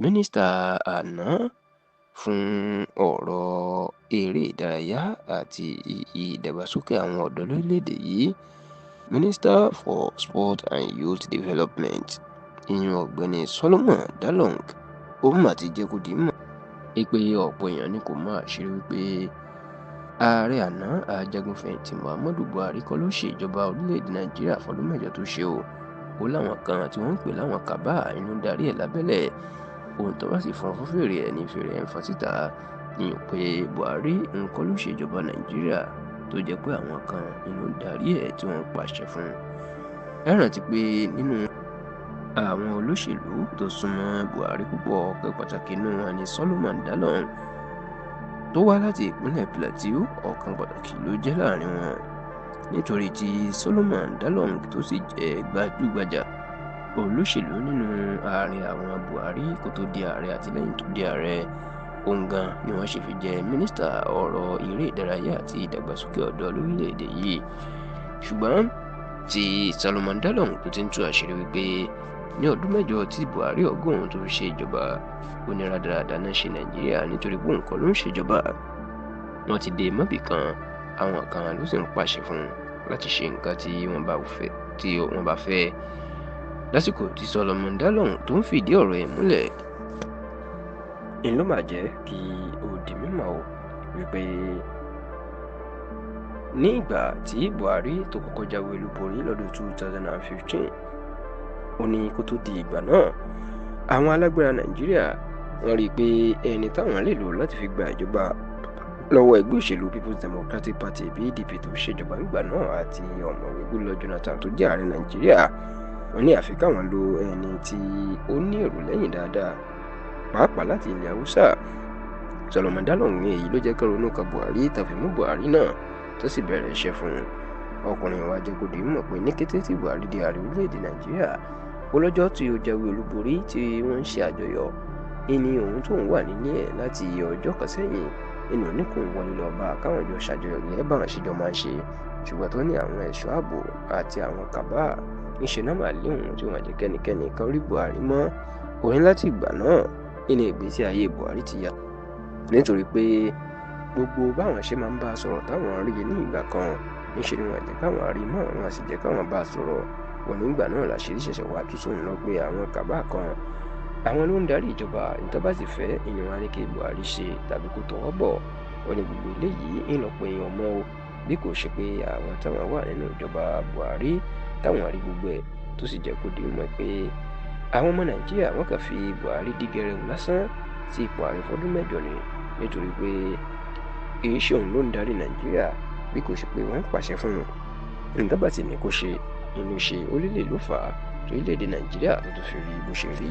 mínísítà àná fún ọ̀rọ̀ eré ìdárayá àti ìdàgbàsókè àwọn ọ̀dọ́ lórílẹ̀‐èdè yìí, Minister for Sport and Youth Development, ìyẹn ọ̀gbẹ́ni Solomon Dalung, ó mà ti jẹ́ kó di mọ̀ pé ọ̀pọ̀ èèyàn ni kò mọ àṣírí wípé ààrẹ àná ajagunfẹ̀yìntì Muhammadu Buhari kọ́ ló ṣèjọba orílẹ̀‐èdè Nàìjíríà fọdún mẹ́jọ tó ṣe o. Ó láwọn kan tí wọ́n ń pè láwọn kàbá inú darí ẹ̀ lábẹ́lẹ̀. Ohun tó bá sì fọn fún fèrè ẹ̀ ní fèrè ẹ̀ ń fa síta yìnyín pé Buhari nǹkan ló ṣèjọba Nàìjíríà tó jẹ́ pé àwọn kan inú darí ẹ̀ tí wọ́n pàṣẹ fún. Ẹ rántí pé nínú àwọn olóṣèlú tó súnmọ́ Buhari púpọ̀ pé pàtàkì inú wọn ni Solomon Dalung tó wá láti ìpínlẹ̀ Plateau. Ọ̀kan pàtàkì ló jẹ́ láàrin wọn nítorí tí Solomon Dalung tó sì jẹ́ gbajúgbajà olóṣèlú nínú ààrẹ àwọn Buhari kó tó di ààrẹ àti lẹ́yìn tó di ààrẹ. Òun gan ni wọ́n ṣe fi jẹ́ mínísítà ọ̀rọ̀ eré ìdárayá àti ìdàgbàsókè ọ̀dọ́ lórílẹ̀‐èdè yìí. Ṣùgbọ́n tí Solomon Dalung tó ti ń tú àṣírí wípé ní ọdún mẹ́jọ tí Buhari ọgọ́rùn-ún tó fi ṣe ìjọba oníràdaràdà náà ṣe Nàìjíríà nítorí pé òun kọ́ ló ń ṣèjọba. Wọ́n ti dé mọ́bì kan, àwọn kan ló sì ń pàṣẹ fún láti ṣe nǹkan tí wọ́n bá fẹ́. Lásìkò tí Solomon Dalung tó ń fìdí ọ̀rọ̀ ẹ̀ múlẹ̀, ń ló máa jẹ́ kí ó di mímọ̀ o wípé ní ìgbà tí Buhari tó kọ́kọ́ jáwé olúborí lọ́dún 2015, ó ní kó tó di ìgbà náà àwọn alágbára Nàìjíríà wọ́n rí i pé ẹni táwọn lè lò láti fi gba ìjọba lọ́wọ́ ẹgbẹ́ òṣèlú People's Democratic Party PDP tó ṣèjọba nígbà náà àti ọ̀mọ̀wé Goodluck Jonathan tó jẹ́ ààrẹ Nàìjíríà, wọ́n ní àfi káwọn lo ẹni tí ó ní èrò lẹ́yìn dáadáa pàápàá láti ilẹ̀ Haúsá. Solomon Dalung ní èyí ló jẹ́ kí ronú kan Buhari tàbí mú Buhari náà tó sì bẹ̀rẹ̀ iṣẹ́ fún un. Ọkùnrin wa jẹ́ kó di mímọ̀ pé ní kété tí Buhari di ààrẹ orílẹ̀-èdè Nàìjíríà, ó lọ́jọ́ tí ó jáwé olúborí tí wọ́n ń ṣe àjọyọ̀ ìní òun tó ń wà nílé ẹ̀ láti ọjọ́ kan sẹ́yìn nínú oníkùn wọlé lọ bá káwọn jọ ṣàjọyọ̀ gẹ́gẹ́ bá wọn ṣèjọ máa ń ṣe. Ṣùgbọ́n tó ní àwọn ẹ̀ṣọ́ ààbò àti àwọn kàbá níṣẹ́ náà máa lé òun tí wọ́n jẹ́ kẹ́nikẹ́ni kan rí Buhari mọ́. Òun láti ìgbà náà nínú ìgbésí ayé Buhari ti yá nítorí pé gbogbo báwọn ṣe máa ń bá a sọ̀rọ̀ táwọn rí ní ìgbà kan níṣẹ́ ni wọ́n jẹ́ káwọn rí mọ́, wọn sì jẹ́ káwọn bá a sọ̀rọ̀. Wọn nígbà náà làṣírí ṣẹ̀ṣẹ̀ wá tú sóun lọ pé àwọn kàbá kan àwọn ló ń darí ìjọba, nítorí bá sì fẹ́ ìyẹn wá ní kí Buhari ṣe tàbí kó tọwọ́ bọ̀. Wọ́n ní gbogbo eléyìí ń lọ pé èèyàn mọ́ o bí kò ṣe pé àwọn táwọn wà nínú ìjọba Buhari táwọn rí gbogbo ẹ̀ tó sì jẹ́ kó di mọ̀ pé àwọn ọmọ Nàìjíríà wọ́n kàn fi Buhari dígẹrẹ lásán sí ipò ààrẹ fọdún mẹ́jọ ni nítorí pé èyí ṣe òun ló ń darí Nàìjíríà bí kò ṣe pé wọ́n ń pàṣẹ fún un. Nǹkan bá ti ní kó ṣe inú ṣe orílẹ̀ ló fà á orílẹ̀-èdè Nàìjíríà tó fi rí bó ṣe rí.